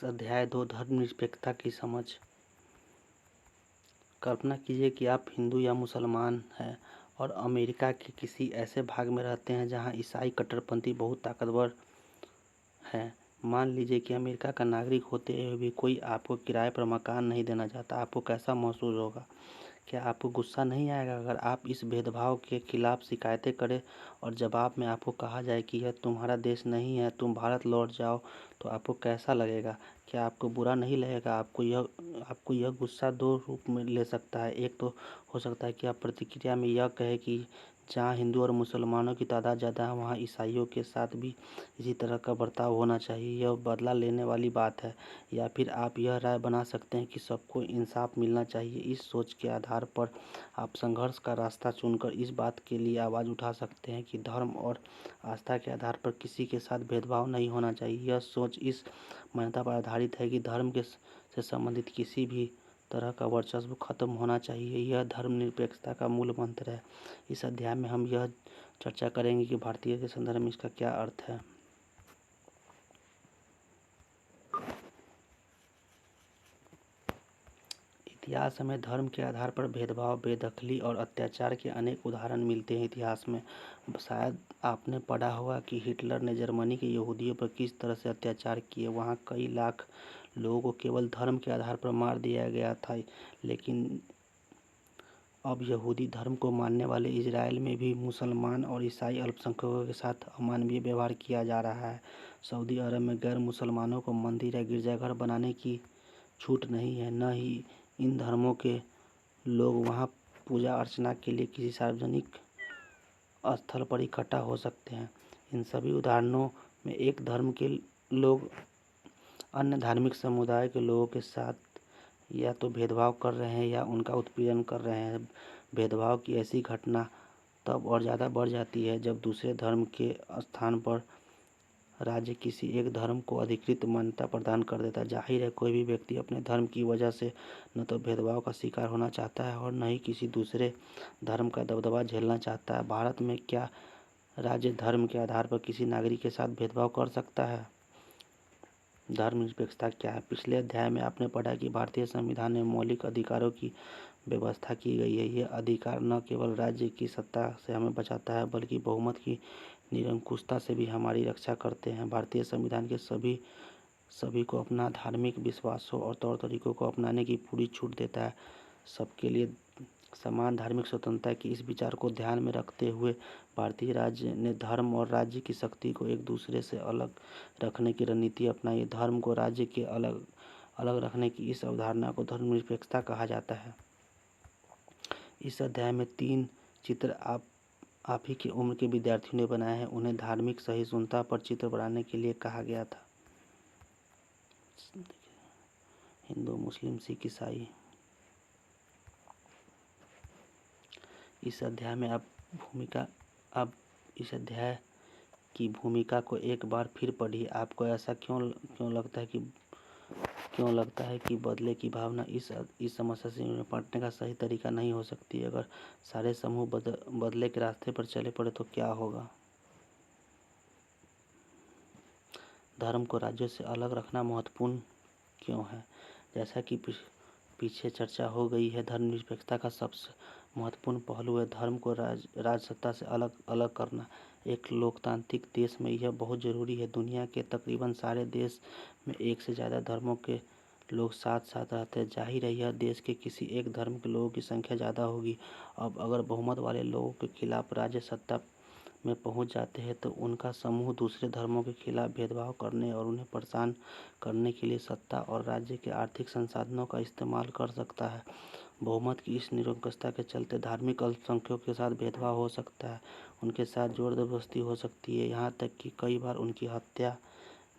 अध्याय 2 धर्मनिरपेक्षता की समझ। कल्पना कीजिए कि आप हिंदू या मुसलमान हैं और अमेरिका के किसी ऐसे भाग में रहते हैं जहां ईसाई कट्टरपंथी बहुत ताकतवर हैं। मान लीजिए कि अमेरिका का नागरिक होते हुए भी कोई आपको किराए पर मकान नहीं देना चाहता। आपको कैसा महसूस होगा? क्या आपको गुस्सा नहीं आएगा अगर आप इस भेदभाव के खिलाफ शिकायतें करें और जवाब में आपको कहा जाए कि यह तुम्हारा देश नहीं है, तुम भारत लौट जाओ? तो आपको कैसा लगेगा? क्या आपको बुरा नहीं लगेगा? आपको यह गुस्सा दो रूप में ले सकता है। एक तो हो सकता है कि आप प्रतिक्रिया में यह कहें कि जहाँ हिंदू और मुसलमानों की तादाद ज़्यादा है वहाँ ईसाइयों के साथ भी इसी तरह का बर्ताव होना चाहिए, यह बदला लेने वाली बात है। या फिर आप यह राय बना सकते हैं कि सबको इंसाफ मिलना चाहिए। इस सोच के आधार पर आप संघर्ष का रास्ता चुनकर इस बात के लिए आवाज़ उठा सकते हैं कि धर्म और आस्था के आधार पर किसी के साथ भेदभाव नहीं होना चाहिए। यह सोच इस मान्यता पर आधारित है कि धर्म से संबंधित किसी भी तरह का वर्चस्व खत्म होना चाहिए। यह धर्मनिरपेक्षता का मूल मंत्र है। इस अध्याय में हम यह चर्चा करेंगे कि भारतीय के संदर्भ में इसका क्या अर्थ है। इतिहास में धर्म के आधार पर भेदभाव, बेदखली और अत्याचार के अनेक उदाहरण मिलते हैं। इतिहास में शायद आपने पढ़ा होगा कि हिटलर ने जर्मनी के यहूदियों पर किस तरह से अत्याचार किए। वहाँ कई लाख लोगों को केवल धर्म के आधार पर मार दिया गया था। लेकिन अब यहूदी धर्म को मानने वाले इजराइल में भी मुसलमान और ईसाई अल्पसंख्यकों के साथ अमानवीय व्यवहार किया जा रहा है। सऊदी अरब में गैर मुसलमानों को मंदिर या गिरजाघर बनाने की छूट नहीं है। न ही इन धर्मों के लोग वहां पूजा अर्चना के लिए किसी सार्वजनिक स्थल पर इकट्ठा हो सकते हैं। इन सभी उदाहरणों में एक धर्म के लोग अन्य धार्मिक समुदाय के लोगों के साथ या तो भेदभाव कर रहे हैं या उनका उत्पीड़न कर रहे हैं। भेदभाव की ऐसी घटना तब और ज़्यादा बढ़ जाती है जब दूसरे धर्म के स्थान पर राज्य किसी एक धर्म को अधिकृत मान्यता प्रदान कर देता है। जाहिर है, कोई भी व्यक्ति अपने धर्म की वजह से न तो भेदभाव का शिकार होना चाहता है और न ही किसी दूसरे धर्म का दबदबा झेलना चाहता है। भारत में क्या राज्य धर्म के आधार पर किसी नागरिक के साथ भेदभाव कर सकता है? धर्मनिरपेक्षता क्या है? पिछले अध्याय में आपने पढ़ा कि भारतीय संविधान में मौलिक अधिकारों की व्यवस्था की गई है। ये अधिकार न केवल राज्य की सत्ता से हमें बचाता है बल्कि बहुमत की निरंकुशता से भी हमारी रक्षा करते हैं। भारतीय संविधान के सभी को अपना धार्मिक विश्वासों और तौर तरीकों को अपनाने की पूरी छूट देता है। सबके लिए समान धार्मिक स्वतंत्रता की इस विचार को ध्यान में रखते हुए भारतीय राज्य ने धर्म और राज्य की शक्ति को एक दूसरे से अलग रखने की रणनीति अपनाई। धर्म को राज्य के अलग अलग रखने की इस अवधारणा को धर्मनिरपेक्षता कहा जाता है। इस अध्याय में 3 चित्र आप ही की उम्र के विद्यार्थियों ने बनाए हैं। उन्हें धार्मिक सहिष्णुता पर चित्र बनाने के लिए कहा गया था। हिंदू, मुस्लिम, सिख, ईसाई। इस अध्याय में आप इस अध्याय की भूमिका को एक बार फिर पढ़िए। आपको ऐसा क्यों लगता है कि बदले की भावना इस समस्या से निपटने का सही तरीका नहीं हो सकती? अगर सारे समूह बदले के रास्ते पर चले पड़े तो क्या होगा? धर्म को राज्यों से अलग रखना महत्वपूर्ण क्यों है? जैसा कि पीछे चर्चा हो गई है, धर्मनिरपेक्षता का सबसे महत्वपूर्ण पहलू है धर्म को राजसत्ता से अलग करना। एक लोकतांत्रिक देश में यह बहुत ज़रूरी है। दुनिया के तकरीबन सारे देश में एक से ज़्यादा धर्मों के लोग साथ साथ रहते हैं। जाहिर है, यह देश के किसी एक धर्म के लोगों की संख्या ज़्यादा होगी। अब अगर बहुमत वाले लोगों के खिलाफ राज्य सत्ता में पहुंच जाते हैं तो उनका समूह दूसरे धर्मों के खिलाफ भेदभाव करने और उन्हें परेशान करने के लिए सत्ता और राज्य के आर्थिक संसाधनों का इस्तेमाल कर सकता है। बहुमत की इस निरंकुशता के चलते धार्मिक अल्पसंख्यकों के साथ भेदभाव हो सकता है, उनके साथ जोर जबरदस्ती हो सकती है, यहाँ तक कि कई बार उनकी हत्या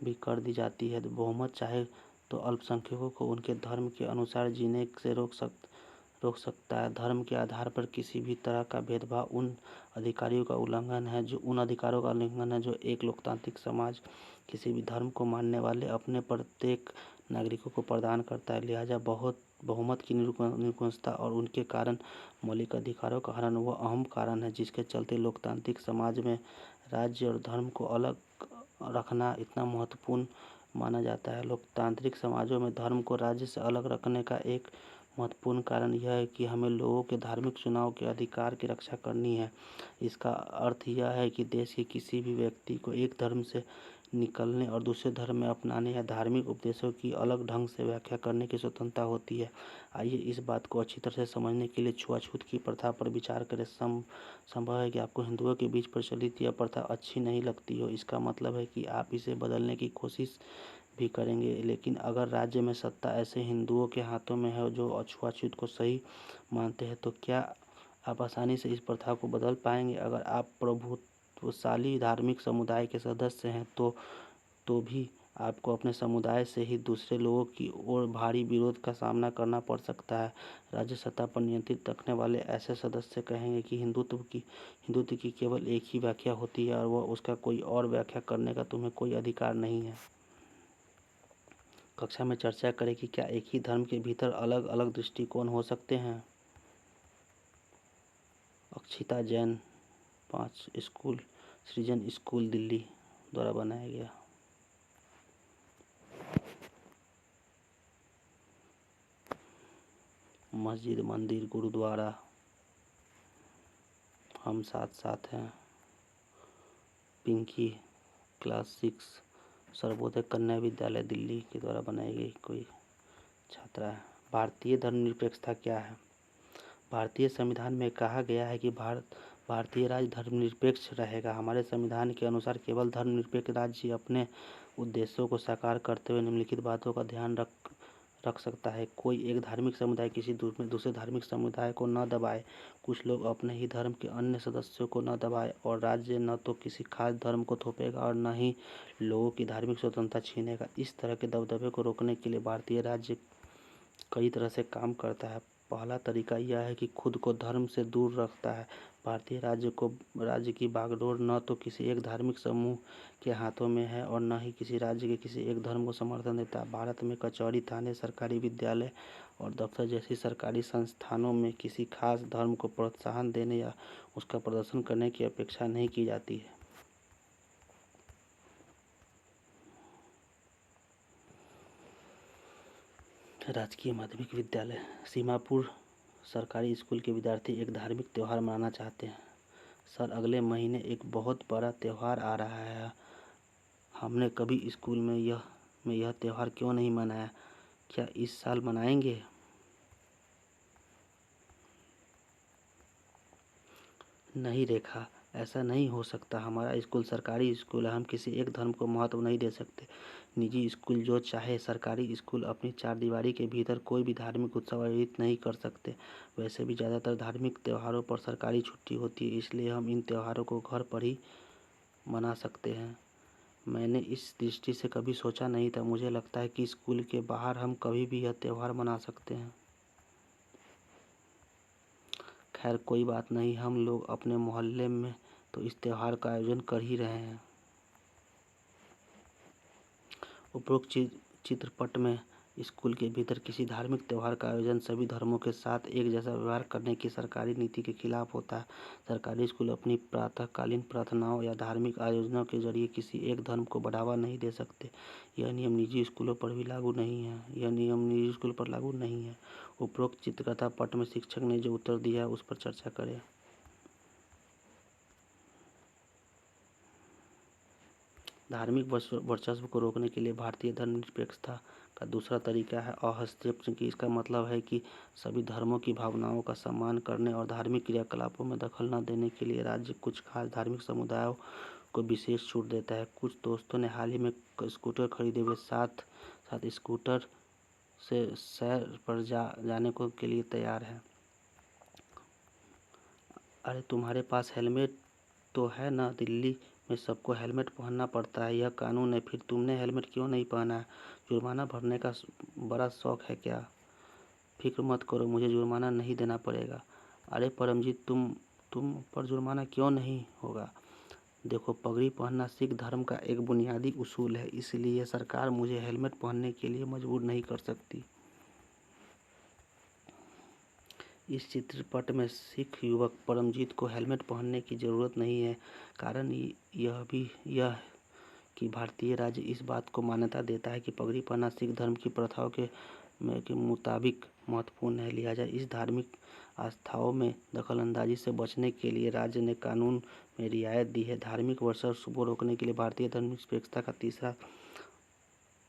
भी कर दी जाती है। बहुमत चाहे तो अल्पसंख्यकों को उनके धर्म के अनुसार जीने से रोक सकता है। धर्म के आधार पर किसी भी तरह का भेदभाव उन अधिकारों का उल्लंघन है जो एक लोकतांत्रिक समाज किसी भी धर्म को मानने वाले अपने प्रत्येक नागरिकों को प्रदान करता है। लिहाजा बहुमत की निरंकुशता और उनके कारण मौलिक अधिकारों का हनन वह अहम कारण है जिसके चलते लोकतांत्रिक समाज में राज्य और धर्म को अलग रखना इतना महत्वपूर्ण माना जाता है। लोकतांत्रिक समाजों में धर्म को राज्य से अलग रखने का एक महत्वपूर्ण कारण यह है कि हमें लोगों के धार्मिक चुनाव के अधिकार की रक्षा करनी है। इसका अर्थ यह है कि देश के किसी भी व्यक्ति को एक धर्म से निकलने और दूसरे धर्म में अपनाने या धार्मिक उपदेशों की अलग ढंग से व्याख्या करने की स्वतंत्रता होती है। आइए इस बात को अच्छी तरह से समझने के लिए छुआछूत की प्रथा पर विचार करें। संभव है कि आपको हिंदुओं के बीच प्रचलित यह प्रथा अच्छी नहीं लगती हो। इसका मतलब है कि आप इसे बदलने की कोशिश भी करेंगे, लेकिन अगर राज्य में सत्ता ऐसे हिंदुओं के हाथों में है जो छुआछूत को सही मानते हैं, तो क्या आप आसानी से इस प्रथा को बदल पाएंगे? अगर आप प्रभुत्वशाली धार्मिक समुदाय के सदस्य हैं तो भी आपको अपने समुदाय से ही दूसरे लोगों की ओर भारी विरोध का सामना करना पड़ सकता है। राज्य सत्ता पर नियंत्रित रखने वाले ऐसे सदस्य कहेंगे कि हिंदुत्व की केवल एक ही व्याख्या होती है और वह उसका कोई और व्याख्या करने का तुम्हें कोई अधिकार नहीं है। कक्षा में चर्चा करें कि क्या एक ही धर्म के भीतर अलग अलग दृष्टिकोण हो सकते हैं। अक्षिता जैन 5 स्कूल सृजन स्कूल दिल्ली द्वारा बनाया गया। मस्जिद, मंदिर, गुरुद्वारा हम साथ साथ हैं। पिंकी क्लास 6 सर्वोदय कन्या विद्यालय दिल्ली के द्वारा बनाई गई कोई छात्रा है। भारतीय धर्मनिरपेक्षता क्या है? भारतीय संविधान में कहा गया है कि भारतीय राज्य धर्मनिरपेक्ष रहेगा। हमारे संविधान के अनुसार केवल धर्मनिरपेक्ष राज्य अपने उद्देश्यों को साकार करते हुए निम्नलिखित बातों का ध्यान रख सकता है। कोई एक धार्मिक समुदाय किसी दूसरे धार्मिक समुदाय को न दबाए, कुछ लोग अपने ही धर्म के अन्य सदस्यों को न दबाए, और राज्य न तो किसी खास धर्म को थोपेगा और न ही लोगों की धार्मिक स्वतंत्रता छीनेगा। इस तरह के दबदबे को रोकने के लिए भारतीय राज्य कई तरह से काम करता है। पहला तरीका यह है कि खुद को धर्म से दूर रखता है। भारतीय राज्य की बागडोर न तो किसी एक धार्मिक समूह के हाथों में है और न ही किसी राज्य के किसी एक धर्म को समर्थन देता है। भारत में कचहरी, थाने, सरकारी विद्यालय और दफ्तर जैसी सरकारी संस्थानों में किसी खास धर्म को प्रोत्साहन देने या उसका प्रदर्शन करने की अपेक्षा नहीं की जाती है। राजकीय माध्यमिक विद्यालय सीमापुर सरकारी स्कूल के विद्यार्थी एक धार्मिक त्यौहार मनाना चाहते हैं। सर, अगले महीने एक बहुत बड़ा त्यौहार आ रहा है। हमने कभी स्कूल में यह त्यौहार क्यों नहीं मनाया? क्या इस साल मनाएंगे? नहीं रेखा, ऐसा नहीं हो सकता। हमारा स्कूल सरकारी स्कूल है, हम किसी एक धर्म को महत्व नहीं दे सकते। निजी स्कूल जो चाहे, सरकारी स्कूल अपनी चारदीवारी के भीतर कोई भी धार्मिक उत्सव आयोजित नहीं कर सकते। वैसे भी ज़्यादातर धार्मिक त्योहारों पर सरकारी छुट्टी होती है, इसलिए हम इन त्योहारों को घर पर ही मना सकते हैं। मैंने इस दृष्टि से कभी सोचा नहीं था। मुझे लगता है कि स्कूल के बाहर हम कभी भी यह त्यौहार मना सकते हैं। खैर, कोई बात नहीं, हम लोग अपने मोहल्ले में तो इस त्यौहार का आयोजन कर ही रहे हैं। उपरोक्त चित्रपट में स्कूल के भीतर किसी धार्मिक त्यौहार का आयोजन सभी धर्मों के साथ एक जैसा व्यवहार करने की सरकारी नीति के खिलाफ होता है। सरकारी स्कूल अपनी प्रातःकालीन प्रार्थनाओं या धार्मिक आयोजनों के जरिए किसी एक धर्म को बढ़ावा नहीं दे सकते। यह नियम निजी स्कूलों पर लागू नहीं है। उपरोक्त चित्रकथा पट में शिक्षक ने जो उत्तर दिया है उस पर चर्चा करें। धार्मिक वर्चस्व को रोकने के लिए भारतीय धर्मनिरपेक्षता का दूसरा तरीका है अहस्तेप, क्योंकि इसका मतलब है कि सभी धर्मों की भावनाओं का सम्मान करने और धार्मिक क्रियाकलापों में दखल न देने के लिए राज्य कुछ खास धार्मिक समुदायों को विशेष छूट देता है। कुछ दोस्तों ने हाल ही में स्कूटर खरीदे हुए साथ स्कूटर से सैर पर जाने के लिए तैयार है। अरे, तुम्हारे पास हेलमेट तो है ना? दिल्ली में सबको हेलमेट पहनना पड़ता है, यह कानून है। फिर तुमने हेलमेट क्यों नहीं पहना है? जुर्माना भरने का बड़ा शौक है क्या? फिक्र मत करो, मुझे जुर्माना नहीं देना पड़ेगा। अरे परमजीत, तुम पर जुर्माना क्यों नहीं होगा? देखो, पगड़ी पहनना सिख धर्म का एक बुनियादी उसूल है, इसलिए सरकार मुझे हेलमेट पहनने के लिए मजबूर नहीं कर सकती। इस चित्रपट में सिख युवक परमजीत को हेलमेट पहनने की ज़रूरत नहीं है। कारण कि भारतीय राज्य इस बात को मान्यता देता है कि पगड़ी पहनना सिख धर्म की प्रथाओं के मुताबिक महत्वपूर्ण है। लिहाजा इस धार्मिक आस्थाओं में दखलंदाजी से बचने के लिए राज्य ने कानून में रियायत दी है। धार्मिक वर्चस्व को रोकने के लिए भारतीय धर्मनिरपेक्षता का तीसरा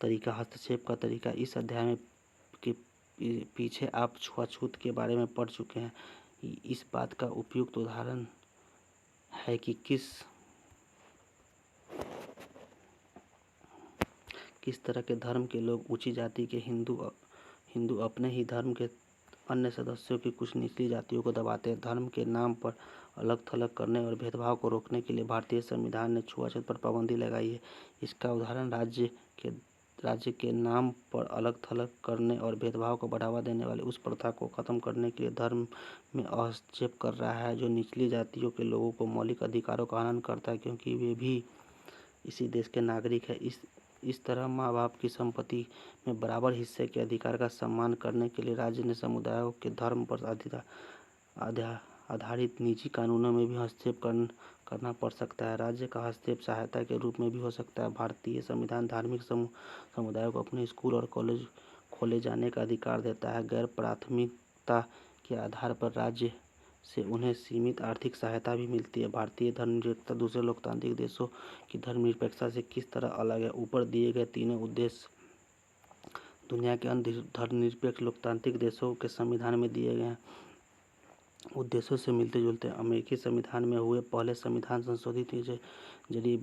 तरीका, हस्तक्षेप का तरीका। इस अध्याय में के पीछे आप छुआछूत के बारे में पढ़ चुके हैं। इस बात का उपयुक्त उदाहरण है कि किस तरह के धर्म के लोग ऊंची जाति के हिंदू अपने ही धर्म के अन्य सदस्यों की कुछ निचली जातियों को दबाते हैं। धर्म के नाम पर अलग थलग करने और भेदभाव को रोकने के लिए भारतीय संविधान ने छुआछूत पर पाबंदी लगाई है। इसका उदाहरण राज्य के नाम पर अलग थलग करने और भेदभाव को बढ़ावा देने वाली उस प्रथा को खत्म करने के लिए धर्म में हस्तक्षेप कर रहा है, जो निचली जातियों के लोगों को मौलिक अधिकारों का हनन करता है, क्योंकि वे भी इसी देश के नागरिक हैं। इस तरह माँ बाप की संपत्ति में बराबर हिस्से के अधिकार का सम्मान करने के लिए राज्य ने समुदायों के धर्म पर आधारित निजी कानूनों में भी हस्तक्षेप करना पड़ सकता है। राज्य का हस्तक्षेप सहायता के रूप में भी हो सकता है। भारतीय संविधान धार्मिक समुदायों को अपने स्कूल और कॉलेज खोले जाने का अधिकार देता है। गैर प्राथमिकता के आधार पर राज्य से उन्हें सीमित आर्थिक सहायता भी मिलती है। भारतीय धर्मनिरपेक्षता दूसरे लोकतांत्रिक देशों की धर्मनिरपेक्षता से किस तरह अलग है? ऊपर दिए गए तीनों उद्देश्य दुनिया के अन्य धर्मनिरपेक्ष लोकतांत्रिक देशों के संविधान में दिए गए उद्देश्यों से मिलते जुलते हैं। अमेरिकी संविधान में हुए पहले संविधान संशोधन के जरिए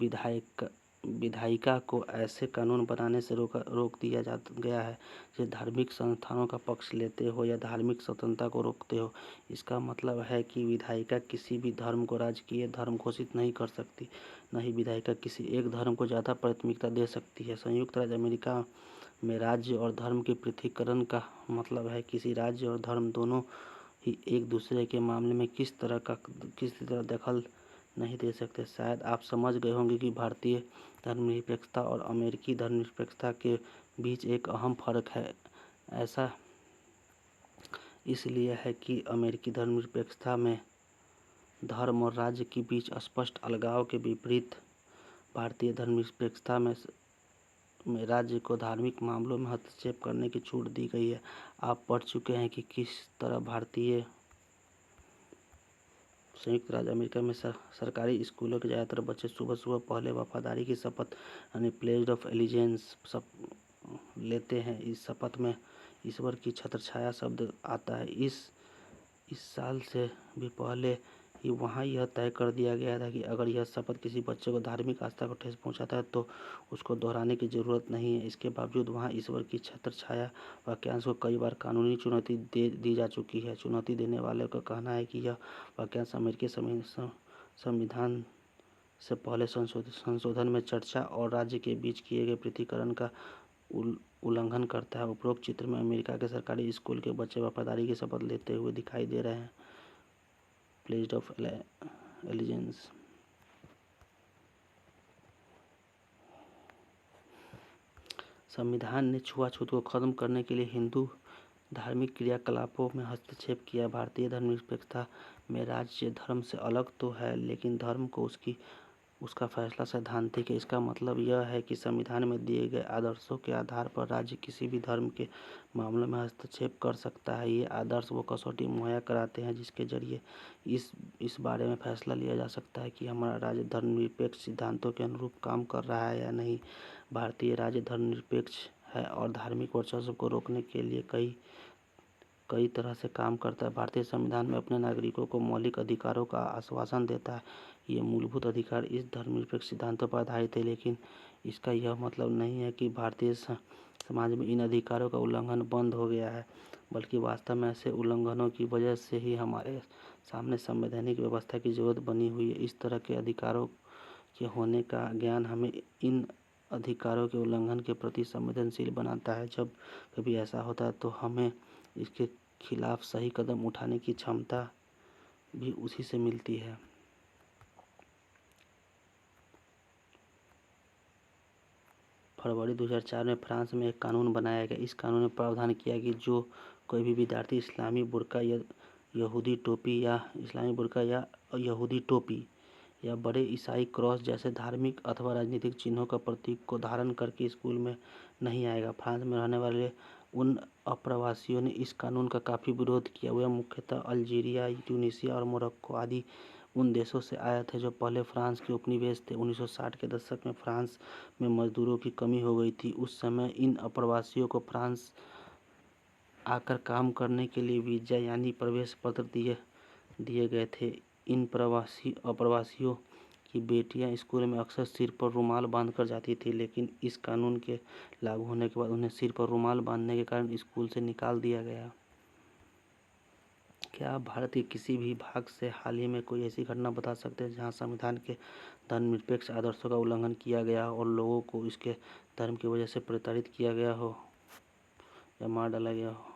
विधायिका को ऐसे कानून बनाने से रोक दिया गया है जो धार्मिक संस्थानों का पक्ष लेते हो या धार्मिक स्वतंत्रता को रोकते हो। इसका मतलब है कि विधायिका किसी भी धर्म को राजकीय धर्म घोषित नहीं कर सकती, न ही विधायिका किसी एक धर्म को ज़्यादा प्राथमिकता दे सकती है। संयुक्त राज्य अमेरिका में राज्य और धर्म के पृथक्करण का मतलब है किसी राज्य और धर्म दोनों ही एक दूसरे के मामले में किसी तरह दखल नहीं दे सकते। शायद आप समझ गए होंगे कि भारतीय धर्मनिरपेक्षता और अमेरिकी धर्मनिरपेक्षता के बीच एक अहम फर्क है। ऐसा इसलिए है कि अमेरिकी धर्मनिरपेक्षता में धर्म और राज्य के बीच स्पष्ट अलगाव के विपरीत भारतीय धर्मनिरपेक्षता में राज्य को धार्मिक मामलों में हस्तक्षेप करने की छूट दी गई है। आप पढ़ चुके हैं कि किस तरह संयुक्त राज्य अमेरिका में सरकारी स्कूलों के ज़्यादातर बच्चे सुबह सुबह पहले वफादारी की शपथ यानी प्लेज ऑफ एलिजेंस लेते हैं। इस शपथ में ईश्वर की छत्रछाया शब्द आता है। इस साल से भी पहले ही वहाँ यह तय कर दिया गया था कि अगर यह शपथ किसी बच्चे को धार्मिक आस्था को ठेस पहुँचाता है तो उसको दोहराने की ज़रूरत नहीं है। इसके बावजूद वहाँ ईश्वर की छत्रछाया वाक्यांश को कई बार कानूनी चुनौती दी जा चुकी है। चुनौती देने वाले का कहना है कि यह वाक्यांश अमेरिकी संविधान से पहले संशोधन में चर्चा और राज्य के बीच किए गए पृथक्करण का उल्लंघन करता है। उपरोक्त चित्र में अमेरिका के सरकारी स्कूल के बच्चे वफादारी की शपथ लेते हुए दिखाई दे रहे हैं। Pledge of allegiance. संविधान ने छुआछूत को खत्म करने के लिए हिंदू धार्मिक क्रियाकलापों में हस्तक्षेप किया। भारतीय धर्मनिरपेक्षता में राज्य धर्म से अलग तो है, लेकिन धर्म को उसका फैसला सैद्धांतिक है। इसका मतलब यह है कि संविधान में दिए गए आदर्शों के आधार पर राज्य किसी भी धर्म के मामलों में हस्तक्षेप कर सकता है। ये आदर्श वो कसौटी मुहैया कराते हैं जिसके जरिए इस बारे में फैसला लिया जा सकता है कि हमारा राज्य धर्मनिरपेक्ष सिद्धांतों के अनुरूप काम कर रहा है या नहीं। भारतीय राज्य धर्मनिरपेक्ष है और धार्मिक वर्चस्व को रोकने के लिए कई तरह से काम करता है। भारतीय संविधान में अपने नागरिकों को मौलिक अधिकारों का आश्वासन देता है। ये मूलभूत अधिकार इस धर्मनिरपेक्ष सिद्धांतों पर आधारित है, लेकिन इसका यह मतलब नहीं है कि भारतीय समाज में इन अधिकारों का उल्लंघन बंद हो गया है, बल्कि वास्तव में ऐसे उल्लंघनों की वजह से ही हमारे सामने संवैधानिक व्यवस्था की जरूरत बनी हुई है। इस तरह के अधिकारों के होने का ज्ञान हमें इन अधिकारों के उल्लंघन के प्रति संवेदनशील बनाता है। जब कभी ऐसा होता है तो हमें इसके खिलाफ सही कदम उठाने की क्षमता भी उसी से मिलती है। फरवरी 2004 में फ्रांस में एक कानून बनाया गया। इस कानून में प्रावधान किया कि जो कोई भी विद्यार्थी इस्लामी बुर्का या यहूदी टोपी या बड़े ईसाई क्रॉस जैसे धार्मिक अथवा राजनीतिक चिन्हों का प्रतीक को धारण करके स्कूल में नहीं आएगा। फ्रांस में रहने वाले उन अप्रवासियों ने इस कानून का काफ़ी विरोध किया। वे मुख्यतः अल्जीरिया, ट्यूनीशिया और मोरक्को आदि उन देशों से आए थे जो पहले फ्रांस के उपनिवेश थे। 1960 के दशक में फ्रांस में मजदूरों की कमी हो गई थी। उस समय इन अप्रवासियों को फ्रांस आकर काम करने के लिए वीज़ा यानी प्रवेश पत्र दिए गए थे। इन अप्रवासियों की बेटियां स्कूल में अक्सर सिर पर रुमाल बांधकर जाती थी, लेकिन इस कानून के लागू होने के बाद उन्हें सिर पर रुमाल बांधने के कारण स्कूल से निकाल दिया गया। क्या आप भारत के किसी भी भाग से हाल ही में कोई ऐसी घटना बता सकते हैं जहां संविधान के धर्मनिरपेक्ष आदर्शों का उल्लंघन किया गया हो और लोगों को इसके धर्म की वजह से प्रताड़ित किया गया हो या मार डाला गया हो?